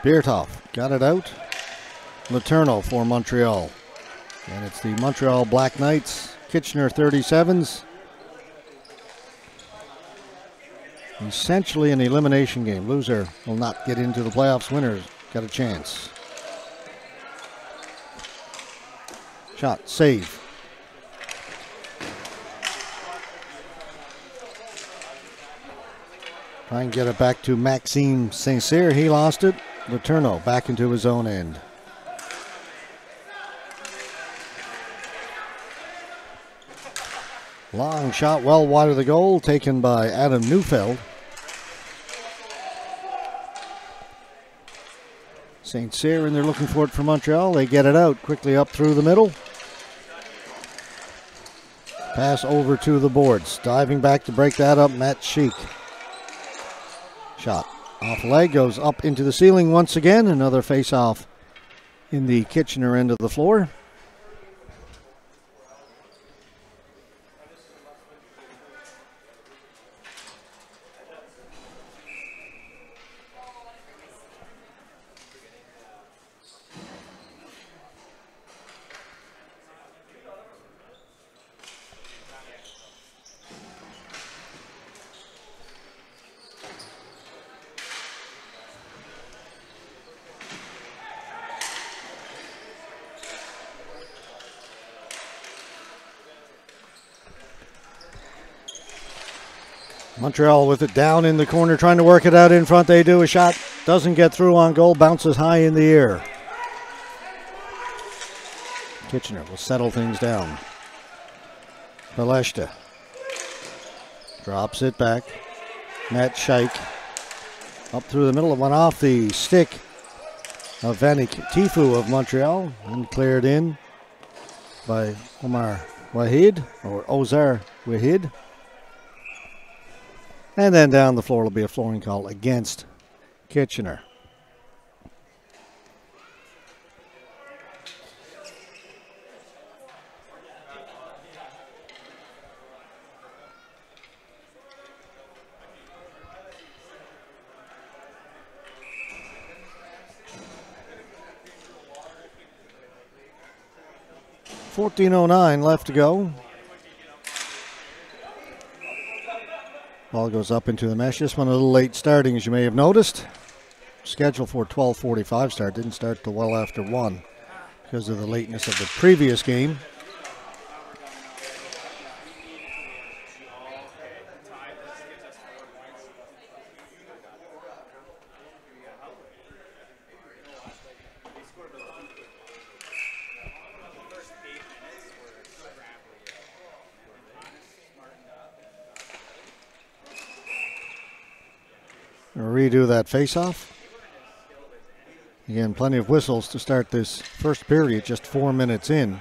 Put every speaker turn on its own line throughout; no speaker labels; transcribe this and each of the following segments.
Beertoff got it out. Letourneau for Montreal. And it's the Montreal Black Knights, Kitchener 37s. Essentially an elimination game. Loser will not get into the playoffs. Winners got a chance. Shot, save. Try and get it back to Maxime Saint-Cyr. He lost it. Letourneau back into his own end. Long shot well wide of the goal, taken by Adam Neufeld. Saint-Cyr, and they're looking for it for Montreal. They get it out quickly up through the middle. Pass over to the boards. Diving back to break that up, Matt Sheik. Shot off leg, goes up into the ceiling once again. Another face-off in the Kitchener end of the floor. Montreal with it down in the corner, trying to work it out in front. They do. A shot doesn't get through on goal, bounces high in the air. Kitchener will settle things down. Beleshta drops it back. Matt Sheik up through the middle. It went off the stick of Vanik Tifu of Montreal and cleared in by Omar Wahid, or Ozar Wahid. And then down the floor will be a flooring call against Kitchener. .14:09 left to go. Ball goes up into the mesh. This one a little late starting, as you may have noticed. Scheduled for 12:45 start. Didn't start till well after 1 because of the lateness of the previous game. Redo that face-off. Again, plenty of whistles to start this first period, just 4 minutes in.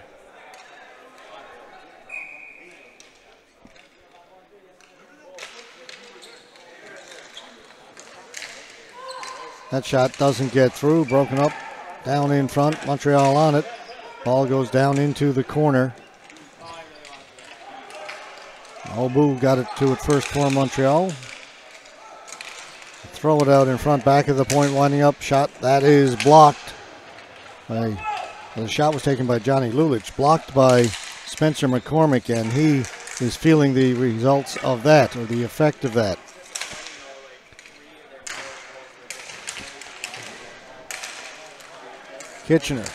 That shot doesn't get through, broken up down in front. Montreal on it. Ball goes down into the corner. Obu got it to it first for Montreal. Throw it out in front, back of the point, winding up. Shot that is blocked. The shot was taken by Johnny Lulich, blocked by Spencer McCormick, and he is feeling the results of that, or the effect of that. Kitchener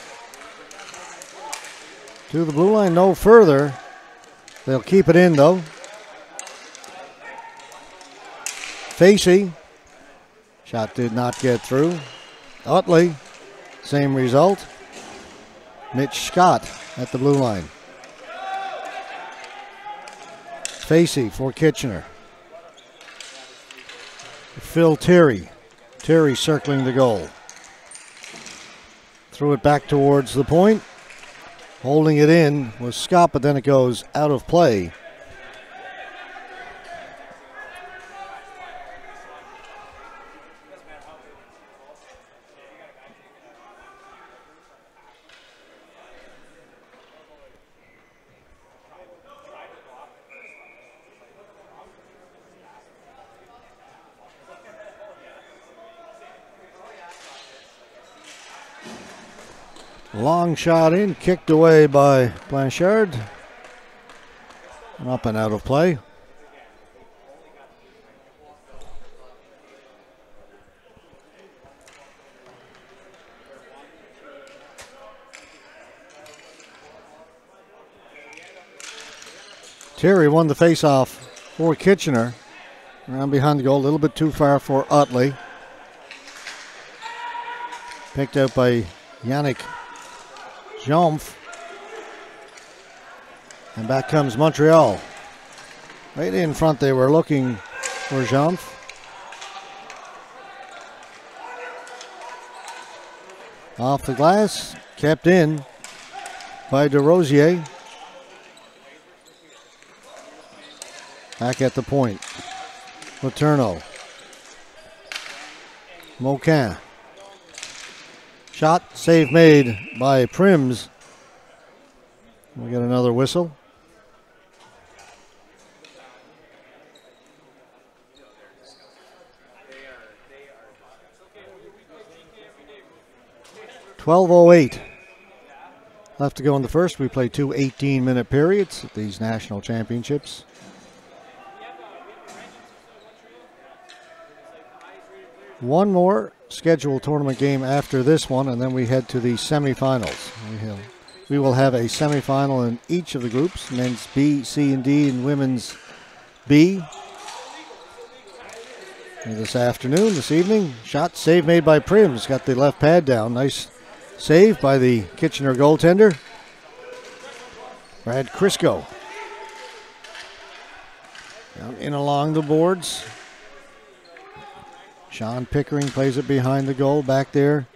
to the blue line, no further. They'll keep it in though. Facey. Shot did not get through. Utley, same result. Mitch Scott at the blue line. Facey for Kitchener. Phil Terry. Terry circling the goal. Threw it back towards the point. Holding it in was Scott, but then it goes out of play. Long shot in, kicked away by Blanchard. Up and out of play. Terry won the faceoff for Kitchener. Around behind the goal, a little bit too far for Utley. Picked out by Yannick Jomf. And back comes Montreal. Right in front they were looking for Jomf. Off the glass, kept in by DeRosier. Back at the point. Letourneau. Moquin. Shot, save made by Prims. We get another whistle. .12:08 left to go in the first. We play two 18-minute periods at these national championships. One more scheduled tournament game after this one, and then we head to the semifinals. We will have a semifinal in each of the groups, men's B, C, and D, and women's B. And this afternoon, this evening, shot, save made by Prims. Got the left pad down. Nice save by the Kitchener goaltender, Brad Crisco. Down in along the boards. Sean Pickering plays it behind the goal back there.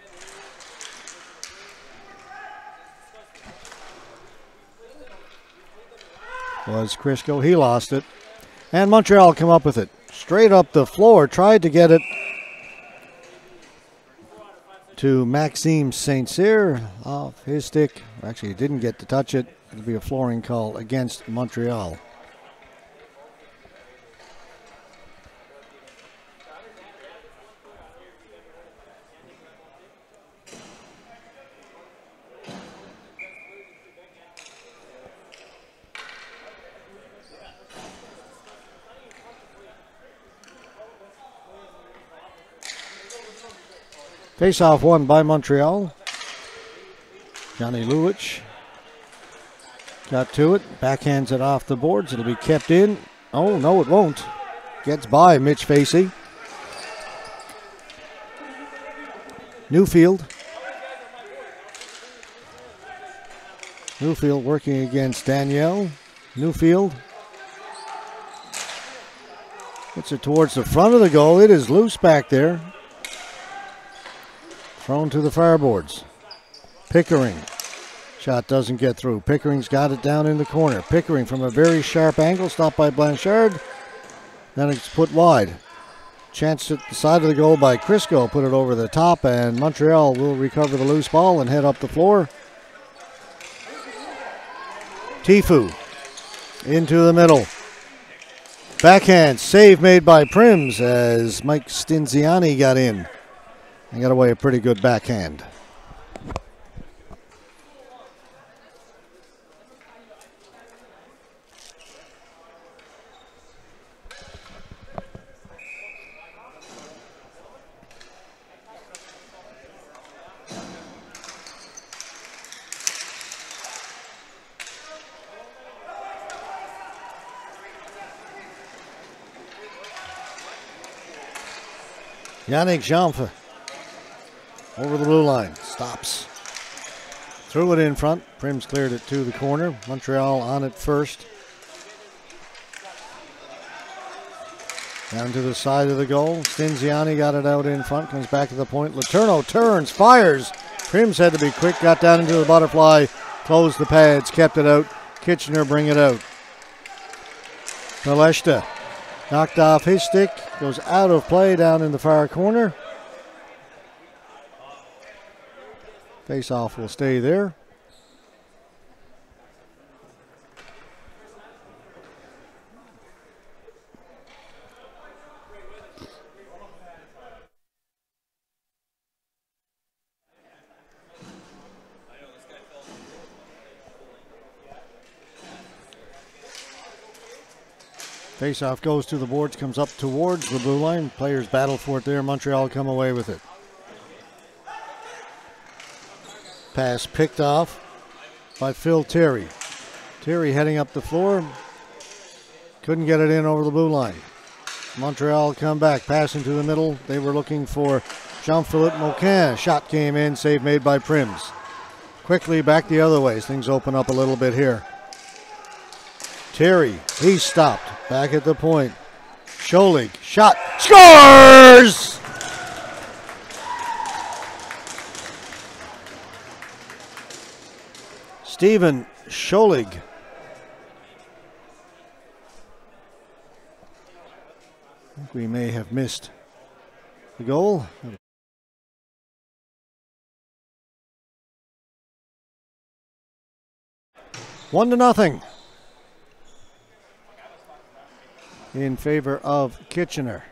Was Crisco. He lost it. And Montreal come up with it. Straight up the floor. Tried to get it to Maxime Saint-Cyr off his stick. Actually, he didn't get to touch it. It'll be a flooring call against Montreal. Face-off won by Montreal. Johnny Lulich got to it, backhands it off the boards. It'll be kept in. Oh, no, it won't. Gets by Mitch Facey. Newfield. Newfield working against Danielle. Newfield gets it towards the front of the goal. It is loose back there. Thrown to the fireboards. Pickering. Shot doesn't get through. Pickering's got it down in the corner. Pickering from a very sharp angle. Stopped by Blanchard. Then it's put wide. Chanced at the side of the goal by Crisco. Put it over the top, and Montreal will recover the loose ball and head up the floor. Tifu into the middle. Backhand save made by Prims as Mike Stinziani got in. And got away a pretty good backhand. Yannick Jomf over the blue line, stops. Threw it in front. Prims cleared it to the corner. Montreal on it first. Down to the side of the goal. Stinziani got it out in front, comes back to the point. Letourneau turns, fires. Prims had to be quick, got down into the butterfly, closed the pads, kept it out. Kitchener bring it out. Naleshta knocked off his stick, goes out of play down in the far corner. Face-off will stay there. Face-off goes to the boards, comes up towards the blue line. Players battle for it there. Montreal come away with it. Pass picked off by Phil Terry. Terry heading up the floor. Couldn't get it in over the blue line. Montreal come back, passing to the middle. They were looking for Jean-Philippe Moquin. Shot came in, save made by Prims. Quickly back the other way as things open up a little bit here. Terry, he stopped. Back at the point. Scholig, shot, scores! Stephen Scholig. I think we may have missed the goal. 1-0 in favor of Kitchener.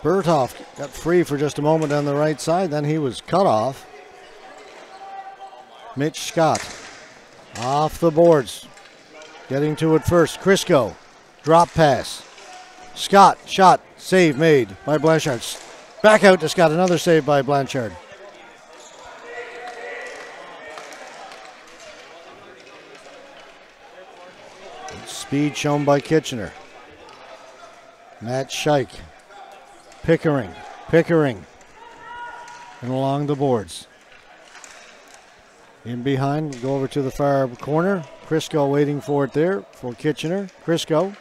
Berthoff got free for just a moment on the right side, then he was cut off. Mitch Scott off the boards, getting to it first. Crisco, drop pass. Scott, shot, save made by Blanchard. Back out to Scott, another save by Blanchard. Speed shown by Kitchener. Matt Scheich. Pickering, and along the boards. In behind, go over to the far corner. Crisco waiting for it there for Kitchener. Crisco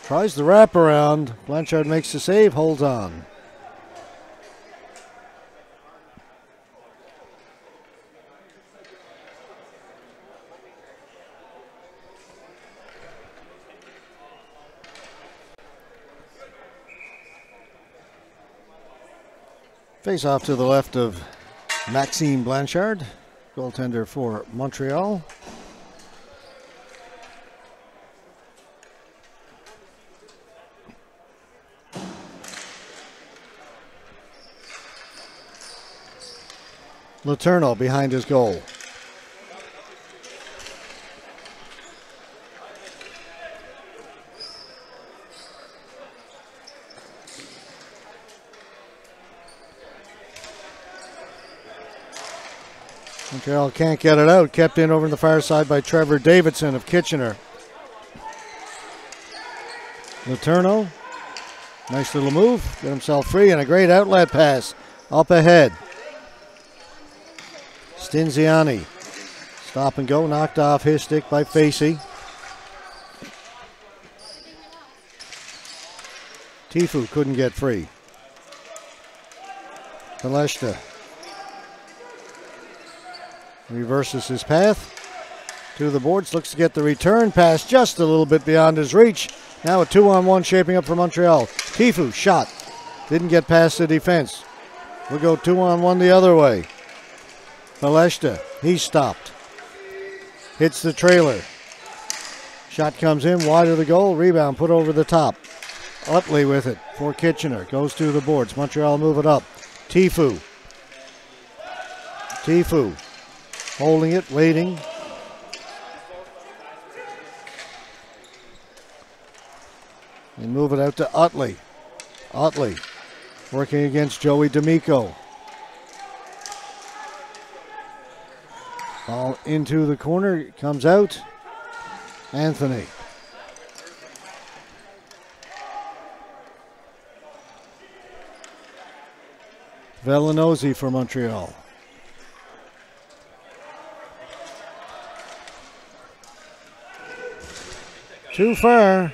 tries the wraparound. Blanchard makes the save, holds on. Face off to the left of Maxime Blanchard, goaltender for Montreal. Letourneau behind his goal. Montreal can't get it out. Kept in over on the far side by Trevor Davidson of Kitchener. Letourneau, nice little move. Get himself free and a great outlet pass up ahead. Stinziani, stop and go, knocked off his stick by Facey. Tifu couldn't get free. Peleshta reverses his path to the boards, looks to get the return pass just a little bit beyond his reach. Now a 2-on-1 shaping up for Montreal. Tifu shot, didn't get past the defense. We'll go 2-on-1 the other way. Peleshta, he stopped. Hits the trailer. Shot comes in, wide of the goal, rebound put over the top. Utley with it for Kitchener, goes to the boards. Montreal move it up. Tifu holding it, waiting. And move it out to Utley. Utley working against Joey D'Amico. Ball into the corner, it comes out. Anthony. Velinosi for Montreal. Too far.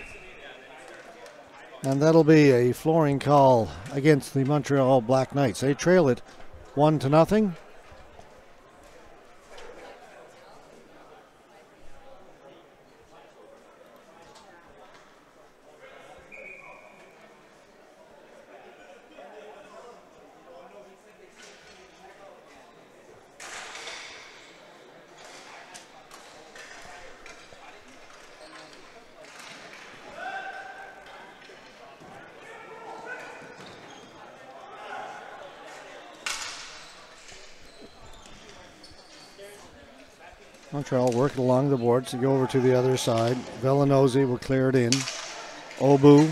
And that'll be a flooring call against the Montreal Black Knights. They trail it 1-0. Montreal working along the boards to go over to the other side. Villanose will clear it in. Obu.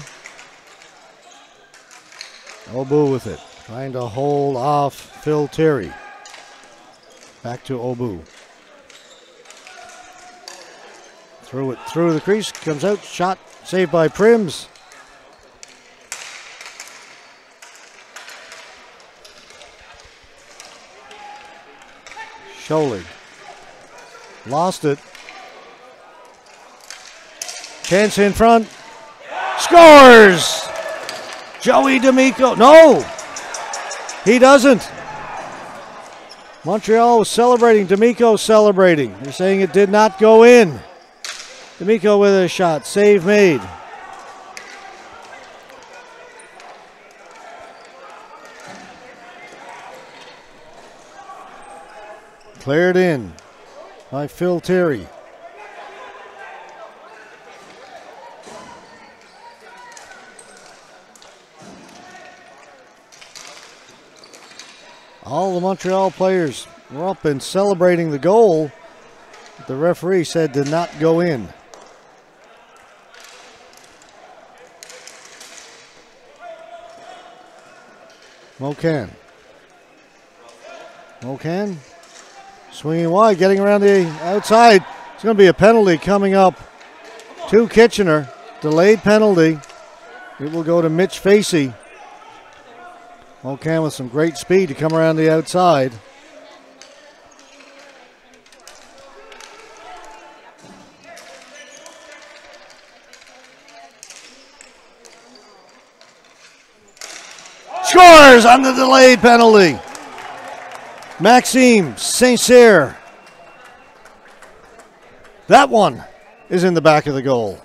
Obu with it. Trying to hold off Phil Terry. Back to Obu. Threw it through the crease. Comes out. Shot saved by Prims. Scholig. Lost it. Chance in front. Scores! Joey D'Amico. No! He doesn't. Montreal was celebrating. D'Amico celebrating. They're saying it did not go in. D'Amico with a shot. Save made. Cleared in by Phil Terry. All the Montreal players were up and celebrating the goal that the referee said did not go in. Mocan. Mocan swinging wide, getting around the outside. It's going to be a penalty coming up to Kitchener. Delayed penalty. It will go to Mitch Facey. Mocan with some great speed to come around the outside. Scores on the delayed penalty. Maxime Saint-Cyr. That one is in the back of the goal.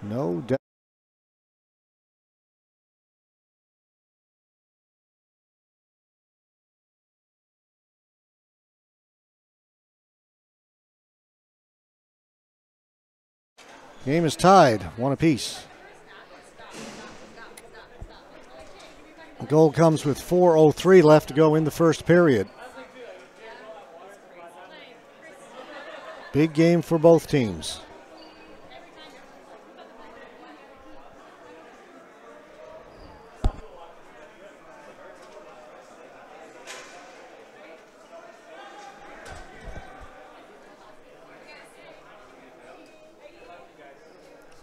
No doubt. Game is tied, one apiece. The goal comes with 4:03 left to go in the first period. Big game for both teams.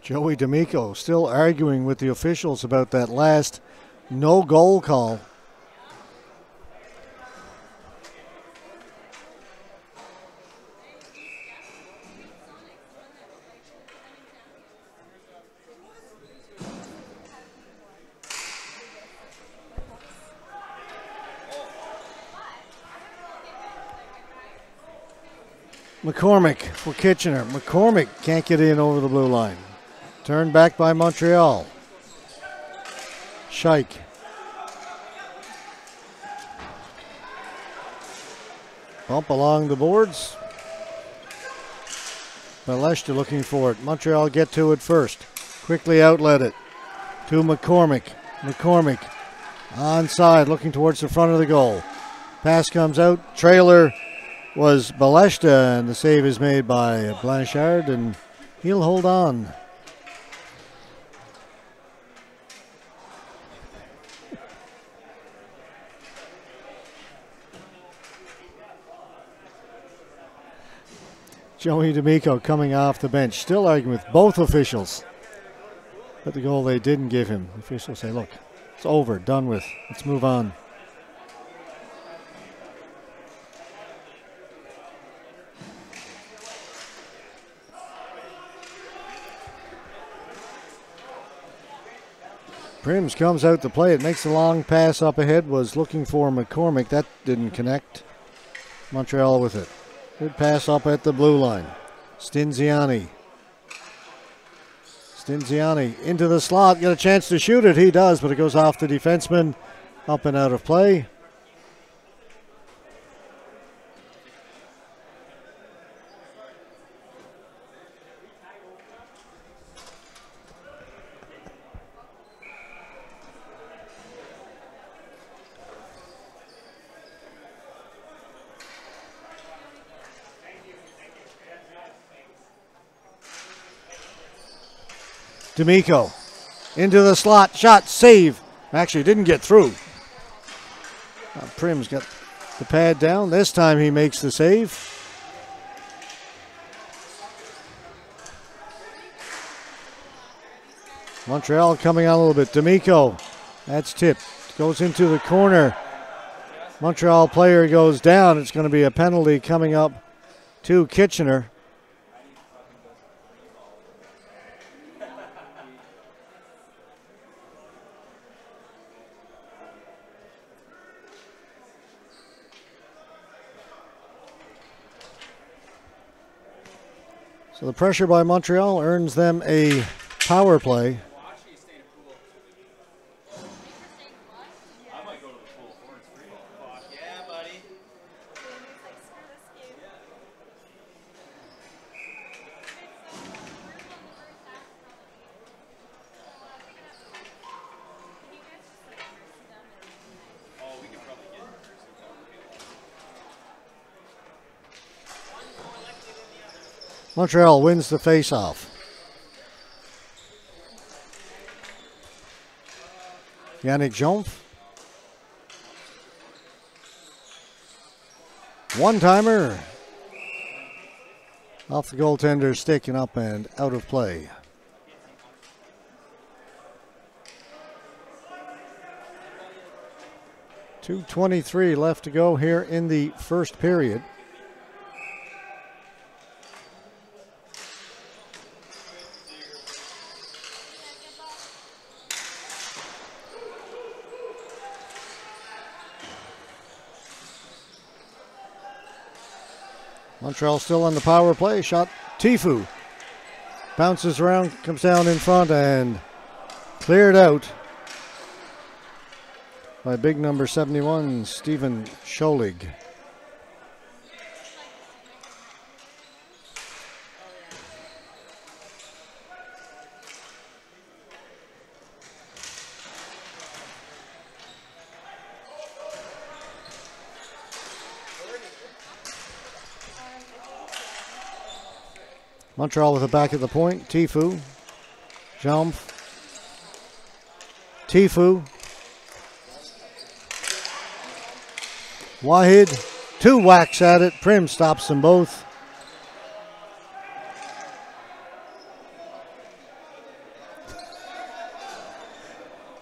Joey D'Amico still arguing with the officials about that last no goal call. McCormick for Kitchener. McCormick can't get in over the blue line. Turned back by Montreal. Scheich. Bump along the boards. Beleshta looking for it. Montreal get to it first. Quickly outlet it to McCormick. McCormick onside looking towards the front of the goal. Pass comes out. Trailer was Beleshta, and the save is made by Blanchard, and he'll hold on. Joey D'Amico coming off the bench, still arguing with both officials. But the goal they didn't give him. The officials say, look, it's over, done with. Let's move on. Prims comes out to play. It makes a long pass up ahead. Was looking for McCormick. That didn't connect. Montreal with it. Good pass up at the blue line. Stinziani. Stinziani into the slot. Got a chance to shoot it. He does, but it goes off the defenseman. Up and out of play. D'Amico into the slot. Shot. Save. Actually didn't get through. Prim's got the pad down. This time he makes the save. Montreal coming on a little bit. D'Amico. That's tipped. Goes into the corner. Montreal player goes down. It's going to be a penalty coming up to Kitchener. So the pressure by Montreal earns them a power play. Montreal wins the face-off. Yannick Jomph. One-timer. Off the goaltender, sticking up and out of play. .223 left to go here in the first period. Montreal still on the power play. Shot Tifu. Bounces around, comes down in front and cleared out by big number 71, Stephen Scholig. Montreal with the back at the point. Tifu. Jomph. Tifu. Wahid. Two whacks at it. Prim stops them both.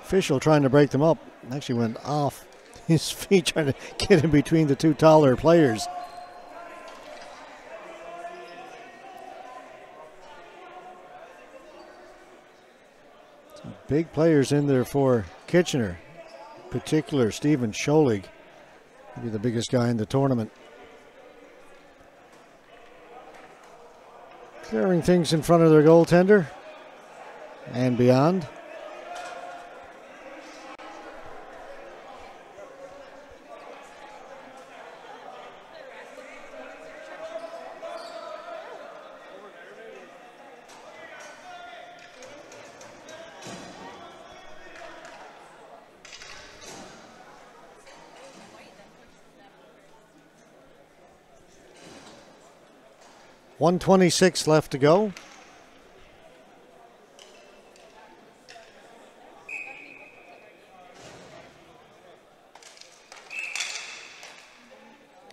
Official trying to break them up. Actually went off his feet trying to get in between the two taller players. Big players in there for Kitchener, in particular Stephen Scholig, maybe the biggest guy in the tournament. Clearing things in front of their goaltender and beyond. .126 left to go.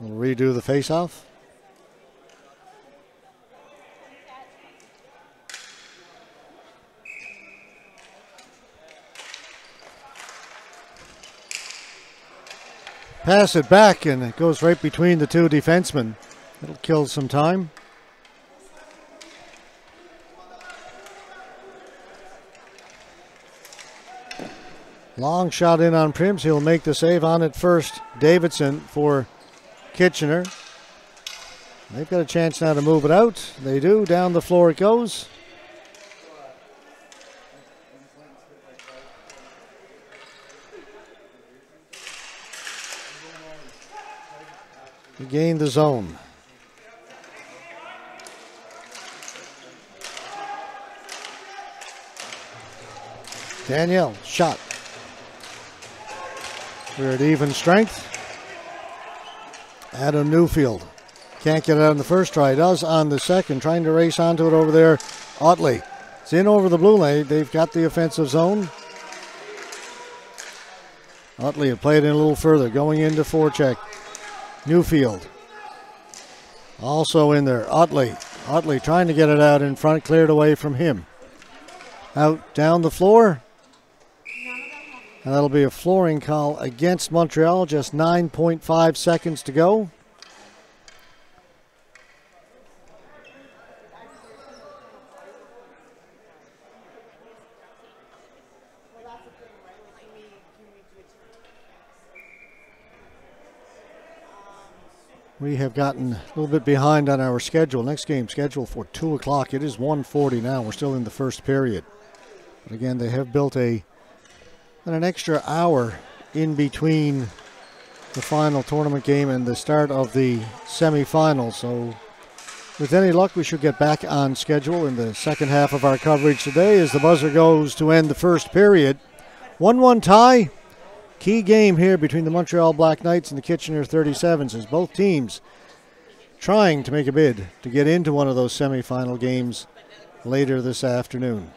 We'll redo the face-off. Pass it back and it goes right between the two defensemen. It'll kill some time. Long shot in on Prims. He'll make the save on it first. Davidson for Kitchener. They've got a chance now to move it out. They do. Down the floor it goes. He gained the zone. Danielle, shot. We're at even strength. Adam Newfield can't get it out on the first try. Does on the second. Trying to race onto it over there. Otley It's in over the blue lane. They've got the offensive zone. Utley will play it in a little further, going into forecheck. Newfield also in there. Utley trying to get it out in front, cleared away from him. Out down the floor. And that'll be a flooring call against Montreal. Just 9.5 seconds to go. We have gotten a little bit behind on our schedule. Next game scheduled for 2 o'clock. It is 1:40 now. We're still in the first period. But again, they have built an extra hour in between the final tournament game and the start of the semifinals. So with any luck, we should get back on schedule in the second half of our coverage today as the buzzer goes to end the first period. 1-1 tie. Key game here between the Montreal Black Knights and the Kitchener 37s as both teams trying to make a bid to get into one of those semifinal games later this afternoon.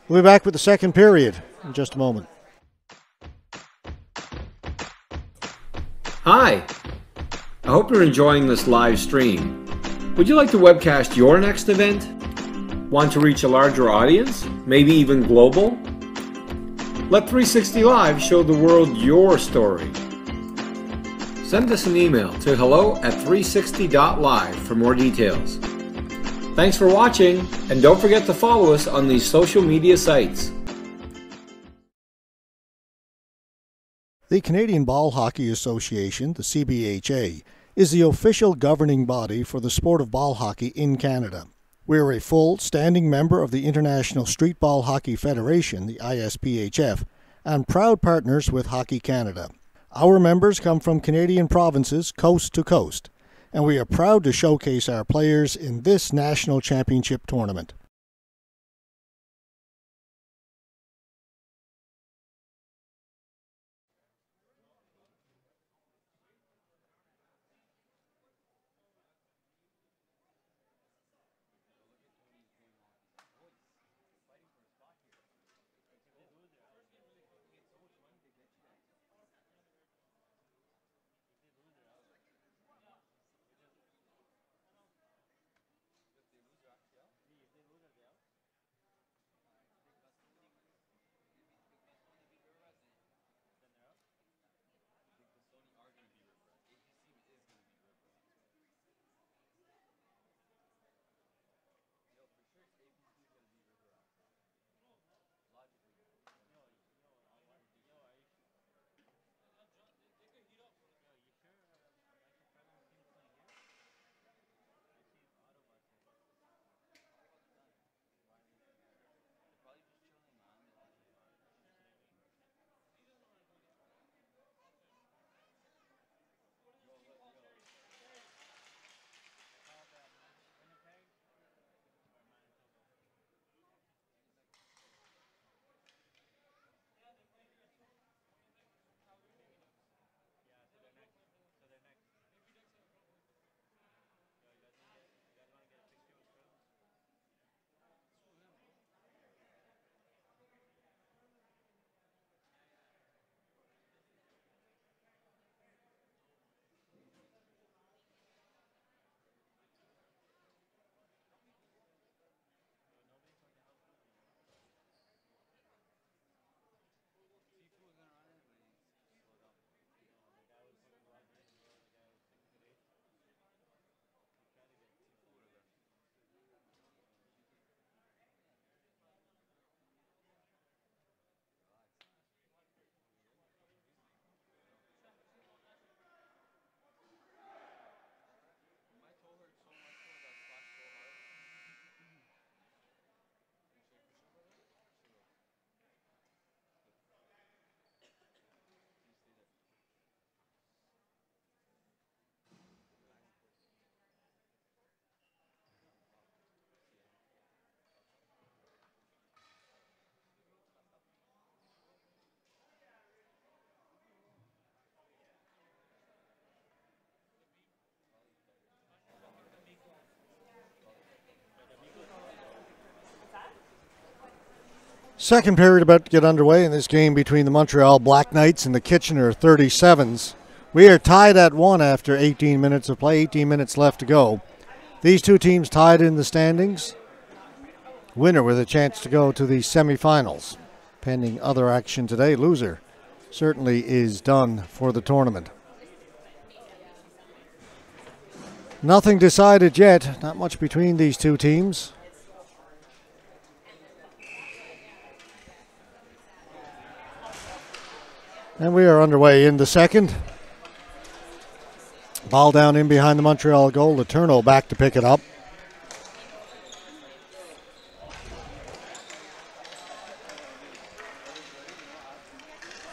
We'll be back with the second period in just a moment.
Hi, I hope you're enjoying this live stream. Would you like to webcast your next event? Want to reach a larger audience, maybe even global? Let 360 Live show the world your story. Send us an email to hello@360.live for more details. Thanks for watching, and don't forget to follow us on these social media sites.
The Canadian Ball Hockey Association, the CBHA, is the official governing body for the sport of ball hockey in Canada. We are a full standing member of the International Street Ball Hockey Federation, the ISPHF, and proud partners with Hockey Canada. Our members come from Canadian provinces coast to coast, and we are proud to showcase our players in this national championship tournament. Second period about to get underway in this game between the Montreal Black Knights and the Kitchener 37s. We are tied at 1 after 18 minutes of play, 18 minutes left to go. These two teams tied in the standings. Winner with a chance to go to the semifinals. Pending other action today, loser certainly is done for the tournament. Nothing decided yet, not much between these two teams. And we are underway in the second. Ball down in behind the Montreal goal. Letourneau back to pick it up.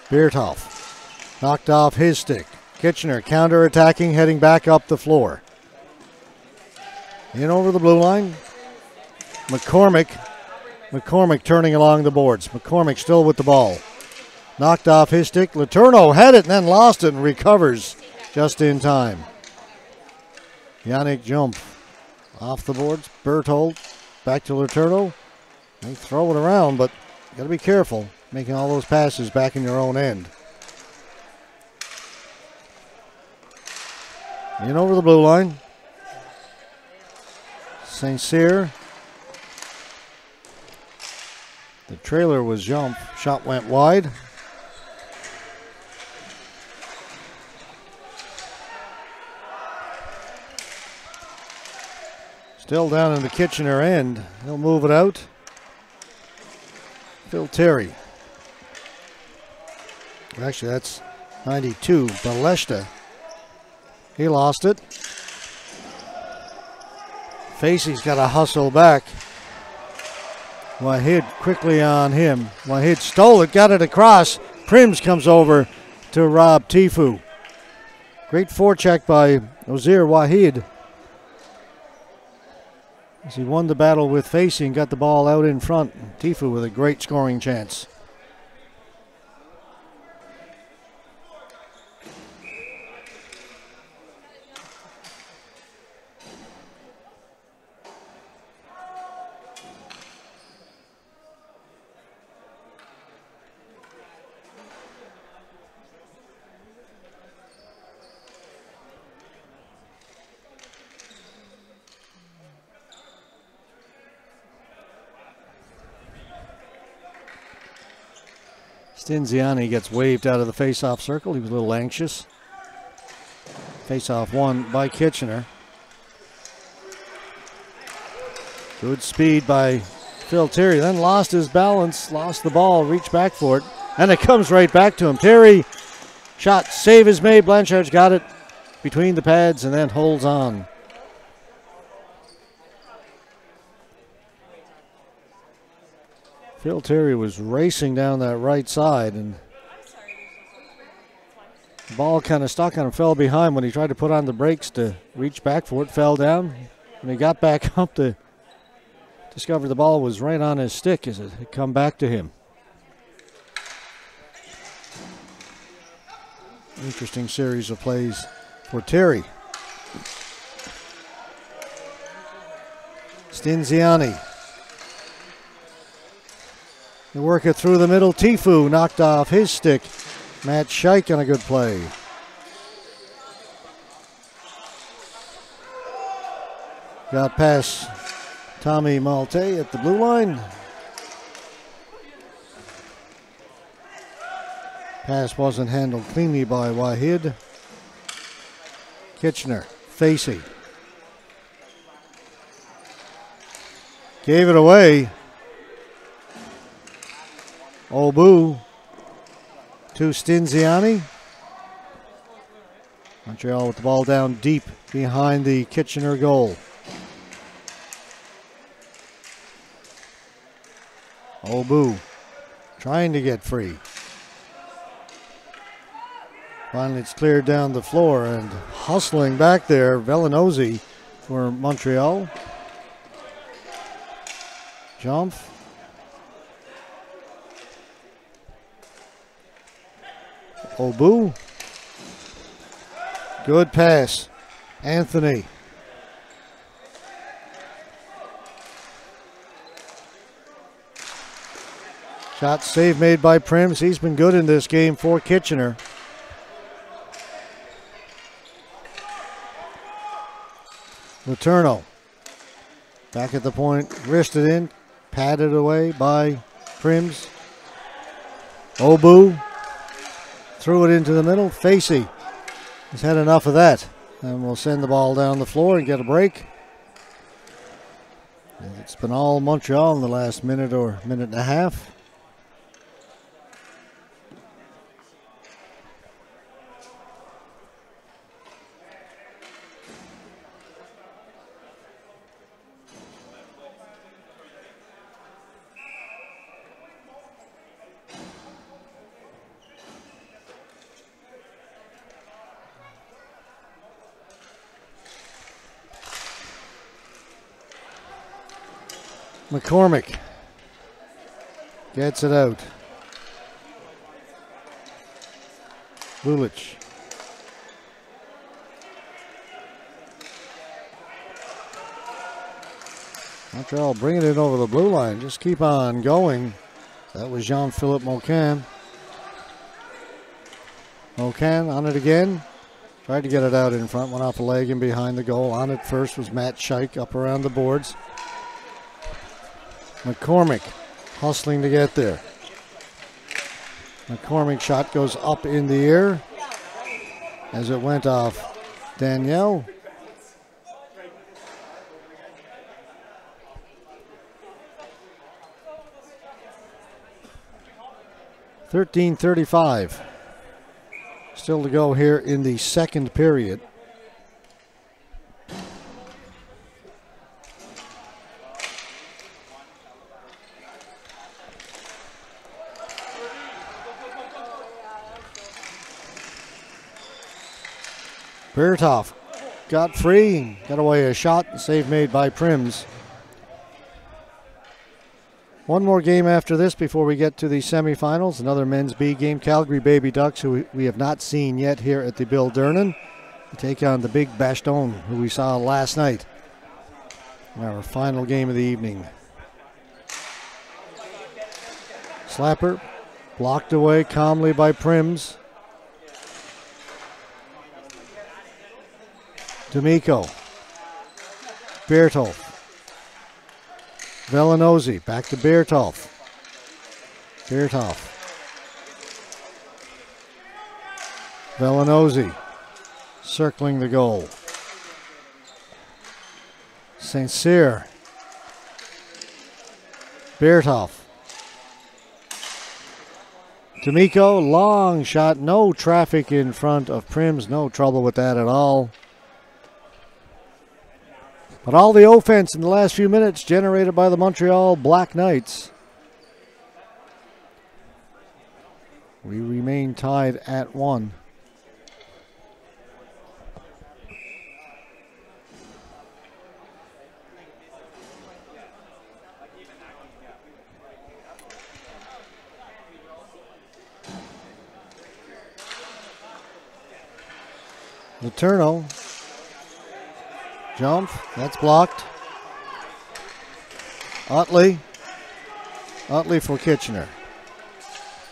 Beertoff knocked off his stick. Kitchener counter-attacking, heading back up the floor. In over the blue line. McCormick turning along the boards. McCormick still with the ball. Knocked off his stick. Letourneau had it and then lost it and recovers just in time. Yannick Jump off the boards. Berthold back to Letourneau. They throw it around, but you got to be careful making all those passes back in your own end. In over the blue line. St. Cyr. The trailer was Jump. Shot went wide. Still down in the Kitchener end. He'll move it out. Phil Terry. Actually, that's 92. Baleshta. He lost it. Facey's got to hustle back. Wahid quickly on him. Wahid stole it, got it across. Prims comes over to Rob Tifu. Great forecheck by Ozir Wahid, as he won the battle with Facey and got the ball out in front. Tifu with a great scoring chance. Stinziani gets waved out of the face-off circle. He was a little anxious. Face-off won by Kitchener. Good speed by Phil Terry. Then lost his balance, lost the ball, reached back for it, and it comes right back to him. Terry, shot, save is made. Blanchard's got it between the pads and then holds on. Phil Terry was racing down that right side, and the ball kind of stuck on him, fell behind. When he tried to put on the brakes to reach back for it, fell down. When he got back up to discover the ball was right on his stick as it had come back to him. Interesting series of plays for Terry. Stinziani. They work it through the middle. Tifu knocked off his stick. Matt Scheich on a good play. Got past Tommy Malte at the blue line. Pass wasn't handled cleanly by Wahid. Kitchener, Facey. Gave it away. Obu to Stinziani. Montreal with the ball down deep behind the Kitchener goal. Obu trying to get free. Finally it's cleared down the floor, and hustling back there, Vellinozzi for Montreal. Jump. Obu. Good pass. Anthony. Shot save made by Prims. He's been good in this game for Kitchener. Letourneau. Back at the point, wristed in, padded away by Prims. Obu threw it into the middle. Facey has had enough of that and will send the ball down the floor and get a break. It's been all Montreal in the last minute or minute and a half. McCormick gets it out. Vulic. Montreal bringing it over the blue line. Just keep on going. That was Jean-Philippe Mocan. Mocan on it again. Tried to get it out in front. Went off a leg and behind the goal. On it first was Matt Scheich up around the boards. McCormick hustling to get there. McCormick shot goes up in the air as it went off Danielle. .35 still to go here in the second period. Berthoff got free, got away a shot, save made by Prims. One more game after this before we get to the semifinals. Another men's B game. Calgary Baby Ducks, who we have not seen yet here at the Bill Durnan, to take on the big Baston, who we saw last night in our final game of the evening. Slapper blocked away calmly by Prims. D'Amico. Bertolf. Velanozzi back to Bertolf. Velanozzi circling the goal. St. Cyr. Bertolf. D'Amico, long shot, no traffic in front of Prims, no trouble with that at all. But all the offense in the last few minutes generated by the Montreal Black Knights. We remain tied at 1. Letourneau. Jump, that's blocked. Utley for Kitchener.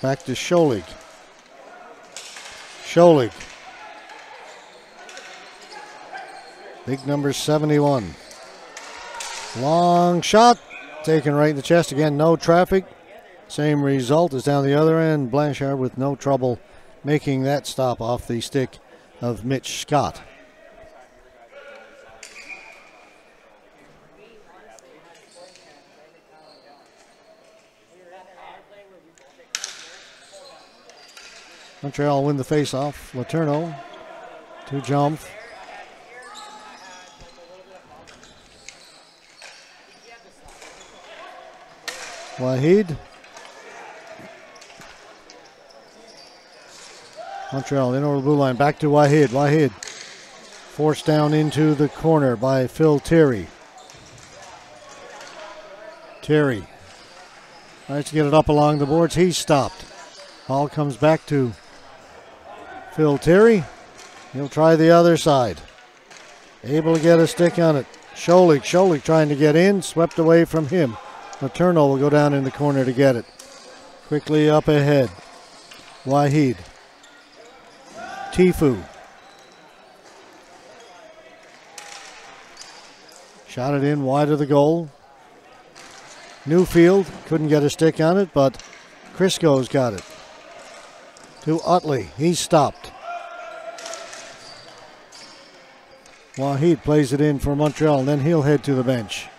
Back to Scholig. Big number 71. Long shot, taken right in the chest again, no traffic. Same result as down the other end. Blanchard with no trouble making that stop off the stick of Mitch Scott. Montreal win the face-off. Letourneau to Jump. Wahid. Montreal in over the blue line. Back to Wahid. Wahid forced down into the corner by Phil Terry. Terry tries to get it up along the boards. He's stopped. Ball comes back to Phil Terry. He'll try the other side. Able to get a stick on it. Scholig trying to get in. Swept away from him. Letourneau will go down in the corner to get it. Quickly up ahead. Wahid. Tifu. Shot it in wide of the goal. Newfield couldn't get a stick on it, but Crisco's got it. To Utley. He's stopped. Wahid plays it in for Montreal, and then he'll head to the bench.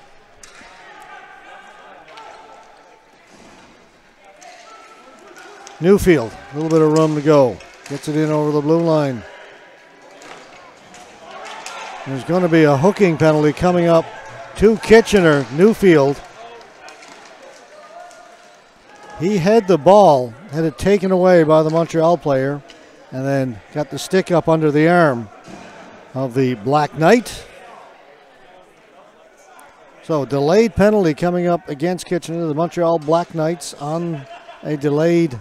Newfield, a little bit of room to go. Gets it in over the blue line. There's going to be a hooking penalty coming up to Kitchener. Newfield. He had the ball, had it taken away by the Montreal player, and then got the stick up under the arm of the Black Knight. So delayed penalty coming up against Kitchener. The Montreal Black Knights on a delayed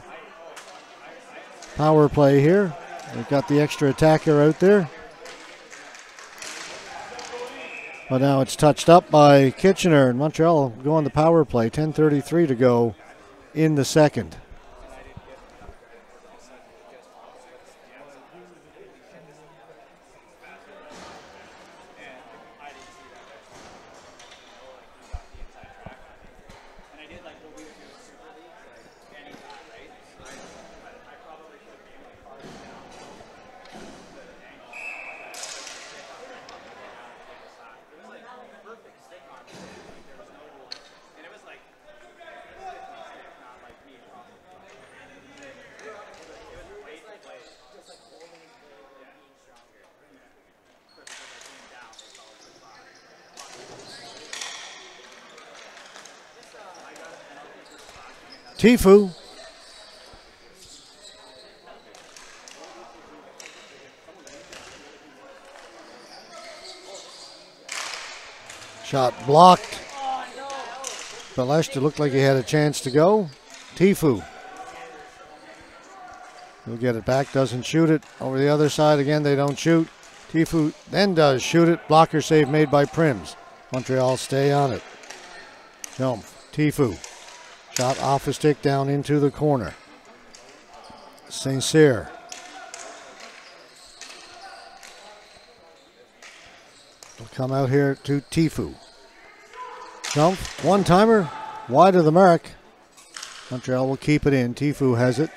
power play here. They've got the extra attacker out there. But now it's touched up by Kitchener, and Montreal go on the power play. 10:33 to go in the second. Tifu. Shot blocked. Beleshta looked like he had a chance to go. Tifu. He'll get it back, doesn't shoot it. Over the other side again, they don't shoot. Tifu then does shoot it. Blocker save made by Prims. Montreal stay on it. Jump. Tifu. Shot off a stick down into the corner. St. Cyr. Will come out here to Tifu. Jump. One-timer. Wide of the mark. Montreal will keep it in. Tifu has it.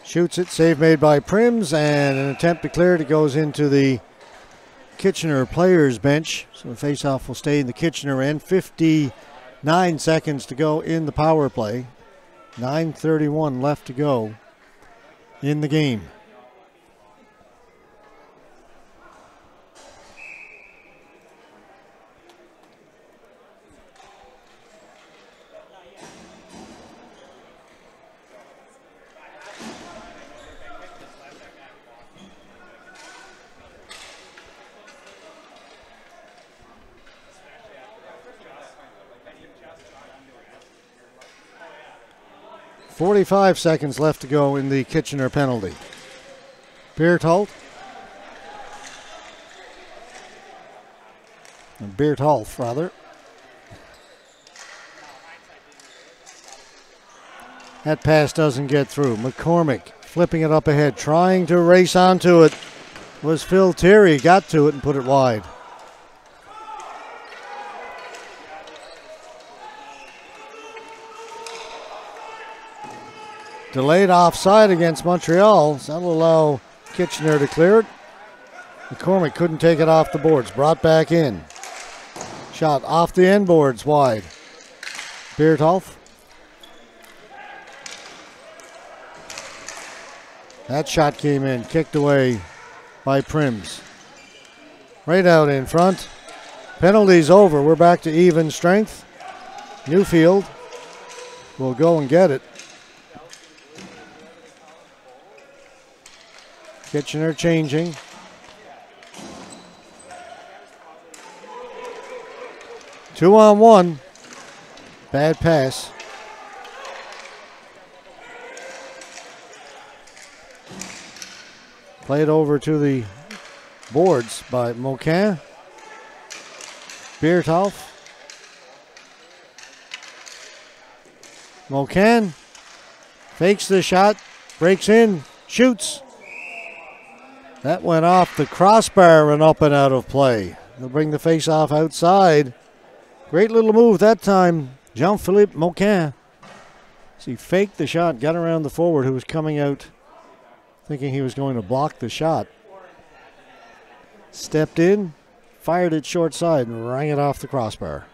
Shoots it. Save made by Prims. And an attempt to clear it. It goes into the Kitchener players bench, so the faceoff will stay in the Kitchener end. 59 seconds to go in the power play. 9:31 left to go in the game. .45 seconds left to go in the Kitchener penalty. Beertolf. Beertolf, rather. That pass doesn't get through. McCormick flipping it up ahead, trying to race onto it. Was Phil Terry, got to it and put it wide. Delayed offside against Montreal. So that'll allow Kitchener to clear it. McCormick couldn't take it off the boards. Brought back in. Shot off the end boards wide. Beertolf. That shot came in. Kicked away by Prims. Right out in front. Penalty's over. We're back to even strength. Newfield will go and get it. Kitchener changing. Two on one. Bad pass. Played over to the boards by Moquin. Beertolf. MON fakes the shot, breaks in, shoots. That went off the crossbar and up and out of play. They'll bring the face-off outside. Great little move that time, Jean-Philippe MON. So he faked the shot, got around the forward who was coming out thinking he was going to block the shot. Stepped in, fired it short side, and rang it off the crossbar.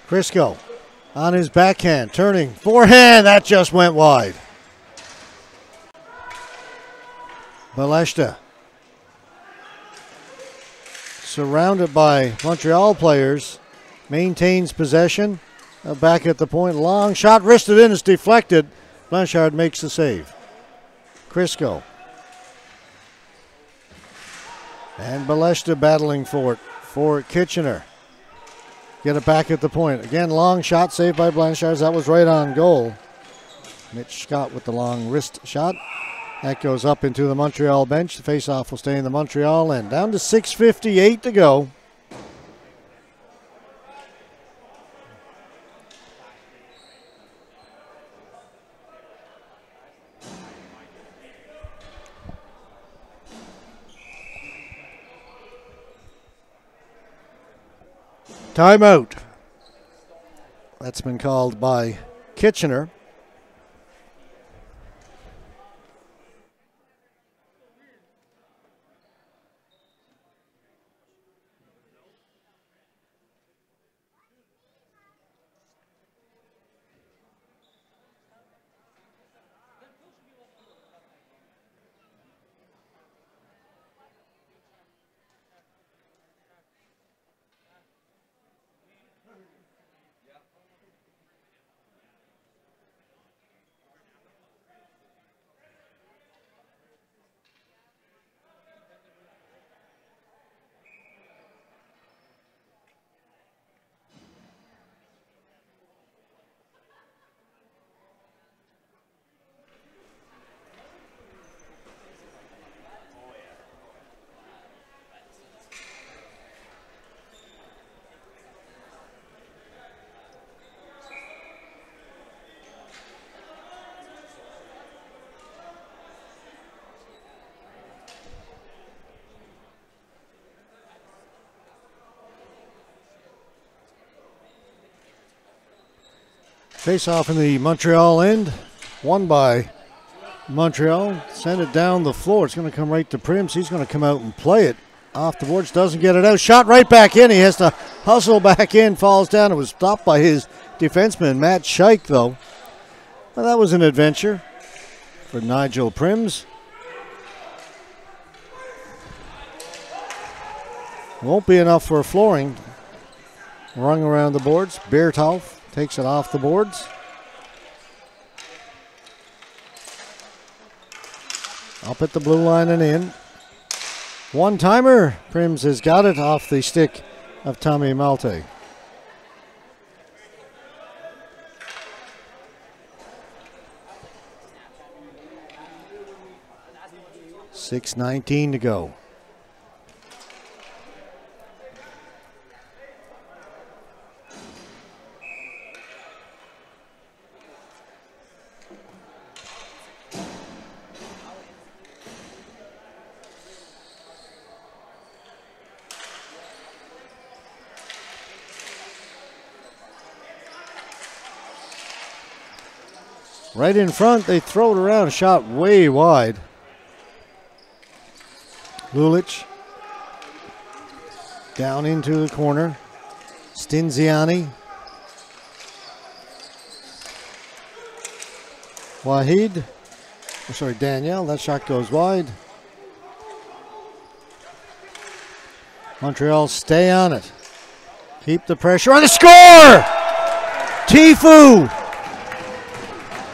Crisco on his backhand, turning, forehand, that just went wide. Baleshta, surrounded by Montreal players, maintains possession. Back at the point, long shot, wristed in, it's deflected. Blanchard makes the save. Crisco. And Baleshta battling for it for Kitchener. Get it back at the point. Again, long shot saved by Blanchard. That was right on goal. Mitch Scott with the long wrist shot. That goes up into the Montreal bench. The faceoff will stay in the Montreal end. Down to 6:58 to go. Timeout. That's been called by Kitchener. Face off in the Montreal end. Won by Montreal. Send it down the floor. It's going to come right to Prims. He's going to come out and play it. Off the boards. Doesn't get it out. Shot right back in. He has to hustle back in. Falls down. It was stopped by his defenseman, Matt Scheich, though. Well, that was an adventure for Nigel Prims. Won't be enough for flooring. Rung around the boards. Beertolf takes it off the boards. Up at the blue line and in. One-timer. Prims has got it off the stick of Tommy Malte. $6:19 to go. Right in front, they throw it around, shot way wide. Lulich down into the corner. Stinziani. Wahid. Oh, sorry, Danielle. That shot goes wide. Montreal stay on it. Keep the pressure on the score! Tifu!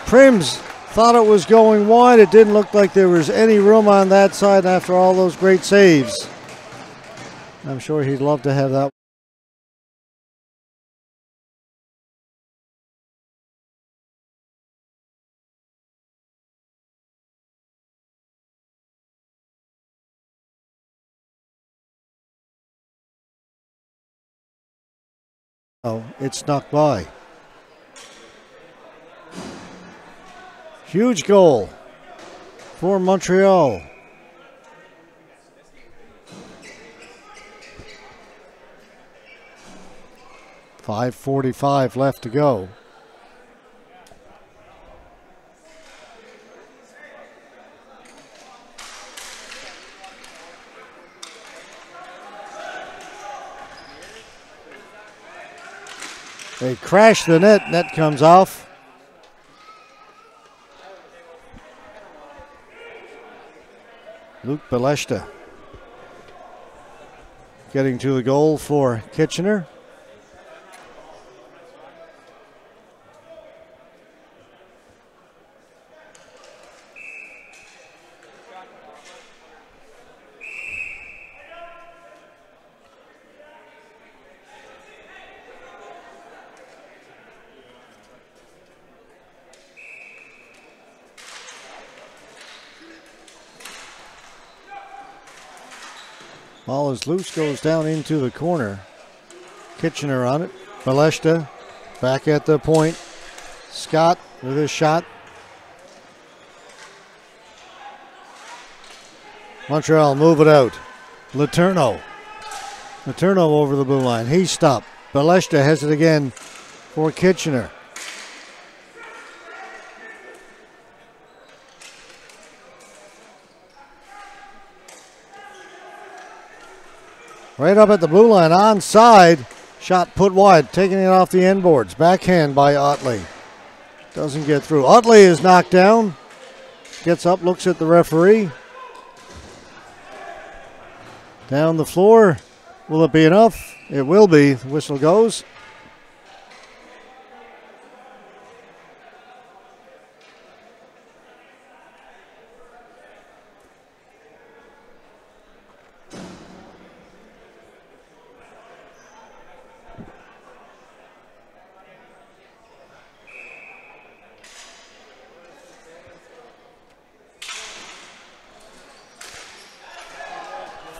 Prims thought it was going wide. It didn't look like there was any room on that side after all those great saves. I'm sure he'd love to have that Oh, it snuck by. Huge goal for Montreal. .5:45 left to go. They crash the net. Net comes off. Luke Beleshta getting to the goal for Kitchener. Ball is loose, goes down into the corner. Kitchener on it. Beleshta back at the point. Scott with his shot. Montreal move it out. Letourneau. Letourneau over the blue line. He's stopped. Beleshta has it again for Kitchener. Right up at the blue line, onside. Shot put wide, taking it off the end boards. Backhand by Utley. Doesn't get through. Utley is knocked down. Gets up, looks at the referee. Down the floor. Will it be enough? It will be. The whistle goes.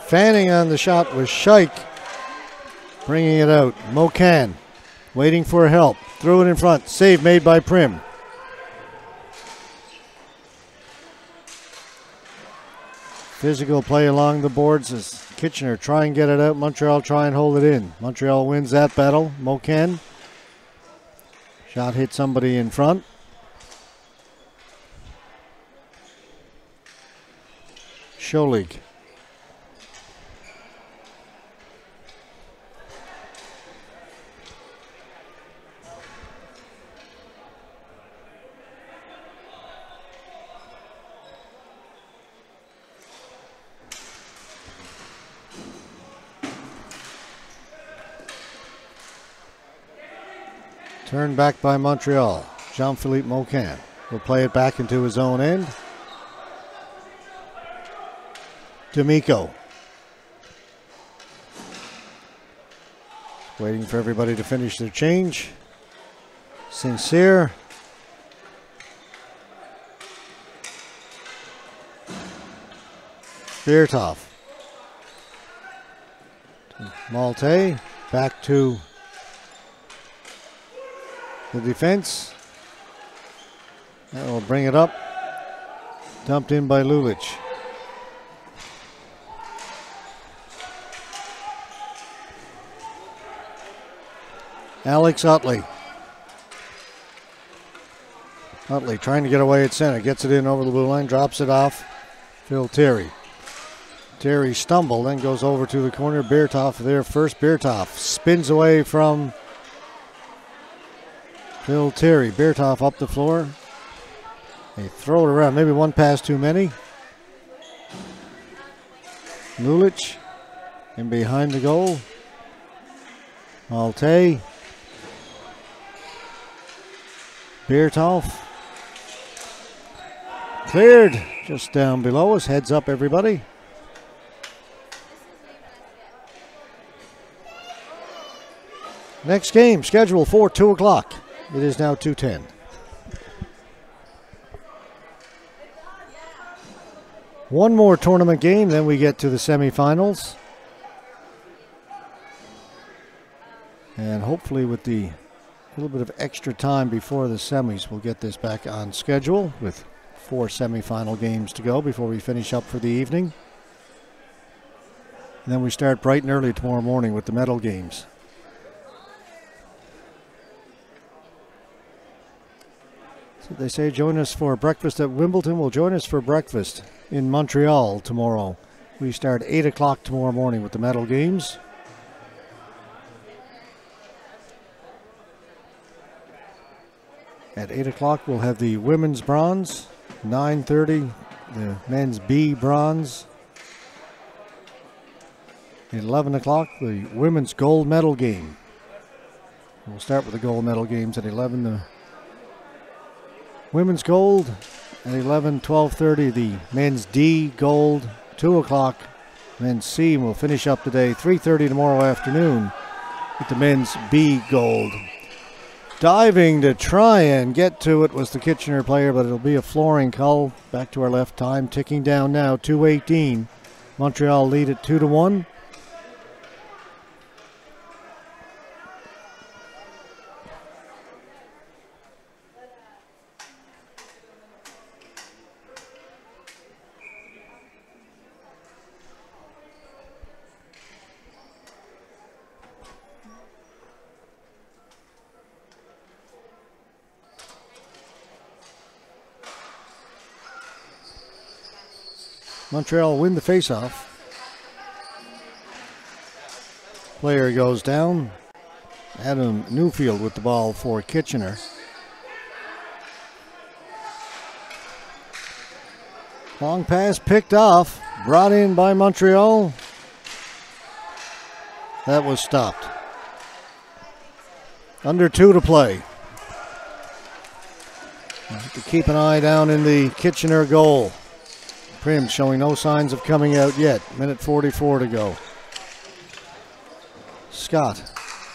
Fanning on the shot was Scheich, bringing it out. Mocan waiting for help. Threw it in front. Save made by Prim. Physical play along the boards as Kitchener try and get it out. Montreal try and hold it in. Montreal wins that battle. Mocan. Shot hit somebody in front. Scholig. Turned back by Montreal. Jean-Philippe Mocan will play it back into his own end. D'Amico. Waiting for everybody to finish their change. Sincere. Bertov. Malte. Back to the defense. That will bring it up. Dumped in by Lulich. Alex Utley. Utley trying to get away at center. Gets it in over the blue line. Drops it off. Phil Terry. Terry stumbled, then goes over to the corner. Bertov there first. Bertov spins away from Phil Terry. Bertov up the floor. They throw it around. Maybe one pass too many. Lulich in behind the goal. Malte. Bertov. Cleared just down below us. Heads up, everybody. Next game scheduled for 2 o'clock. It is now 2:10. One more tournament game, then we get to the semifinals. And hopefully with the little bit of extra time before the semis, we'll get this back on schedule with 4 semifinal games to go before we finish up for the evening. And then we start bright and early tomorrow morning with the medal games. So they say join us for breakfast at Wimbledon. Well, join us for breakfast in Montreal tomorrow. We start 8 o'clock tomorrow morning with the medal games. At 8 o'clock, we'll have the women's bronze. 9:30, the men's B bronze. At 11 o'clock, the women's gold medal game. We'll start with the gold medal games at 11. The women's gold at 11, 12:30, the men's D gold. 2 o'clock, men's C. We'll finish up today, 3:30 tomorrow afternoon with the men's B gold. Diving to try and get to it was the Kitchener player, but it'll be a flooring call. Back to our left, time ticking down now, 2:18. Montreal lead at 2-1. Montreal win the faceoff. Player goes down. Adam Newfield with the ball for Kitchener. Long pass picked off, brought in by Montreal. That was stopped. Under 2 to play. Have to keep an eye down in the Kitchener goal. Prim showing no signs of coming out yet. Minute 44 to go. Scott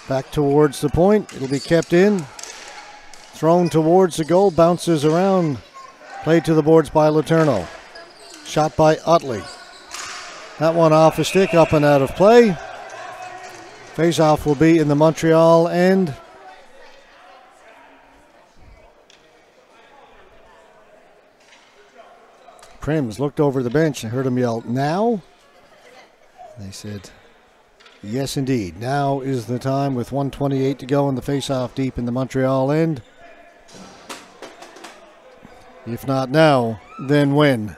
back towards the point. It'll be kept in. Thrown towards the goal. Bounces around. Played to the boards by Letourneau. Shot by Utley. That one off a stick, up and out of play. Face-off will be in the Montreal end. Prims looked over the bench and heard him yell, "Now?" They said, yes, indeed. Now is the time with 1:28 to go in the face-off deep in the Montreal end. If not now, then when?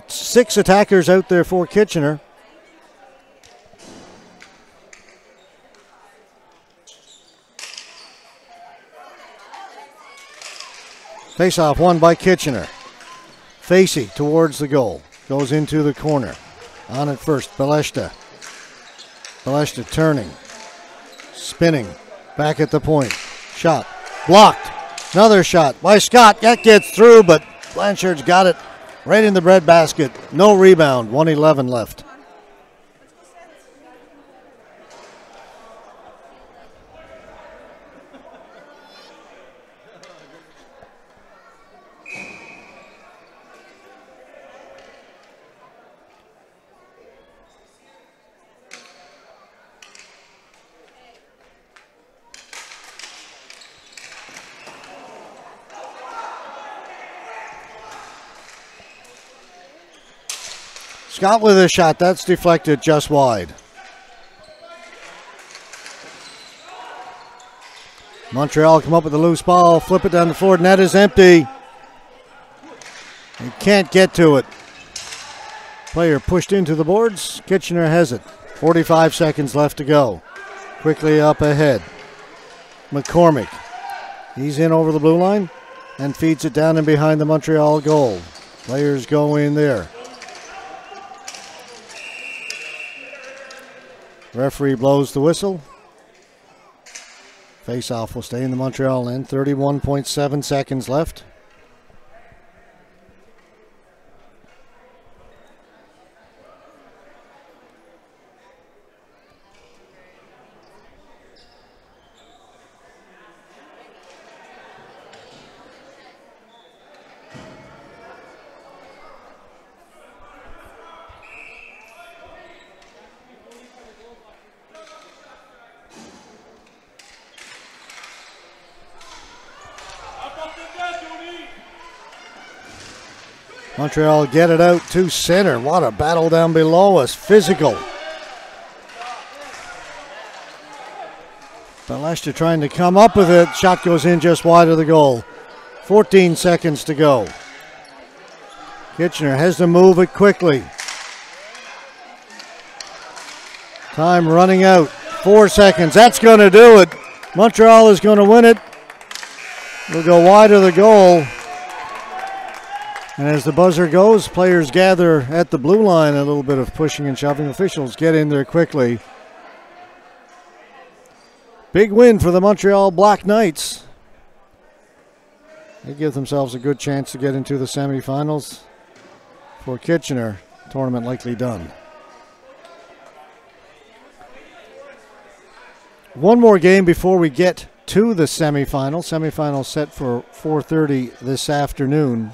6 attackers out there for Kitchener. Face-off won by Kitchener. Facey towards the goal. Goes into the corner. On it first, Beleshta. Beleshta turning. Spinning. Back at the point. Shot. Blocked. Another shot by Scott. That gets through, but Blanchard's got it right in the breadbasket. No rebound. 1:11 left. Scott with a shot. That's deflected just wide. Montreal come up with a loose ball. Flip it down the floor. Net is empty. He can't get to it. Player pushed into the boards. Kitchener has it. 45 seconds left to go. Quickly up ahead. McCormick. He's in over the blue line and feeds it down and behind the Montreal goal. Players go in there. Referee blows the whistle. Face-off will stay in the Montreal end. 31.7 seconds left. Montreal get it out to center. What a battle down below us. Physical. Balestra trying to come up with it. Shot goes in just wide of the goal. 14 seconds to go. Kitchener has to move it quickly. Time running out. 4 seconds. That's going to do it. Montreal is going to win it. It'll go wide of the goal. And as the buzzer goes, players gather at the blue line. A little bit of pushing and shoving. Officials get in there quickly. Big win for the Montreal Black Knights. They give themselves a good chance to get into the semifinals. For Kitchener, tournament likely done. One more game before we get to the semifinal. Semifinal set for 4:30 this afternoon.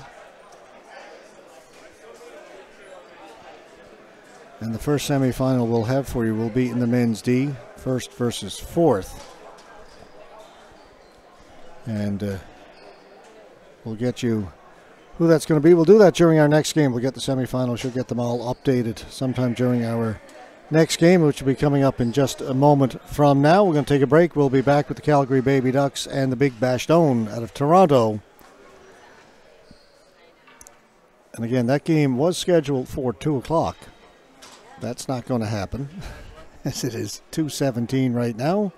And the first semifinal we'll have for you will be in the men's D, first versus fourth. And we'll get you who that's going to be. We'll do that during our next game. We'll get the semifinals. She'll get them all updated sometime during our next game, which will be coming up in just a moment from now. We're going to take a break. We'll be back with the Calgary Baby Ducks and the Big Bastone out of Toronto. And again, that game was scheduled for 2 o'clock. That's not going to happen, as it is 2:17 right now.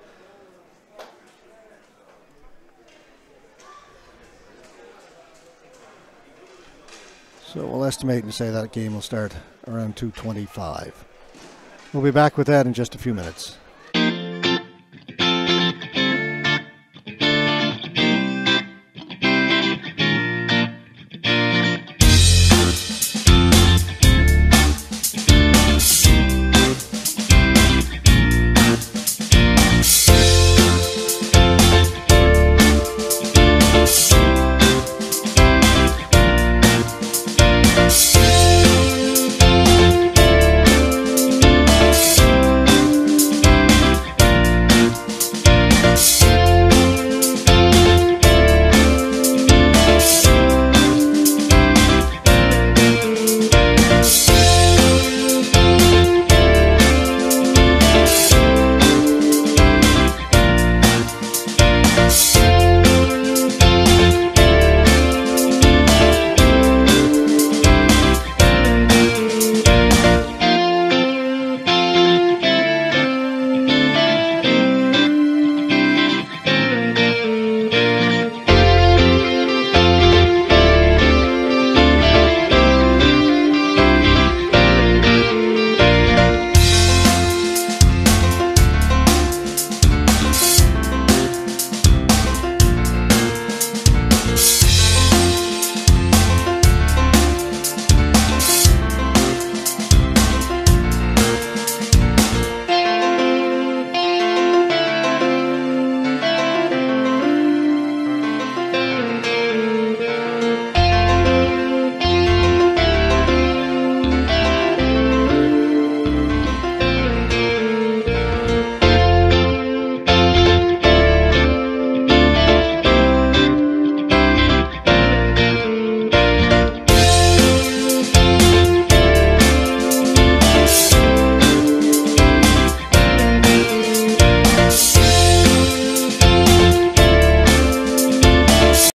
So we'll estimate and say that game will start around 2:25. We'll be back with that in just a few minutes.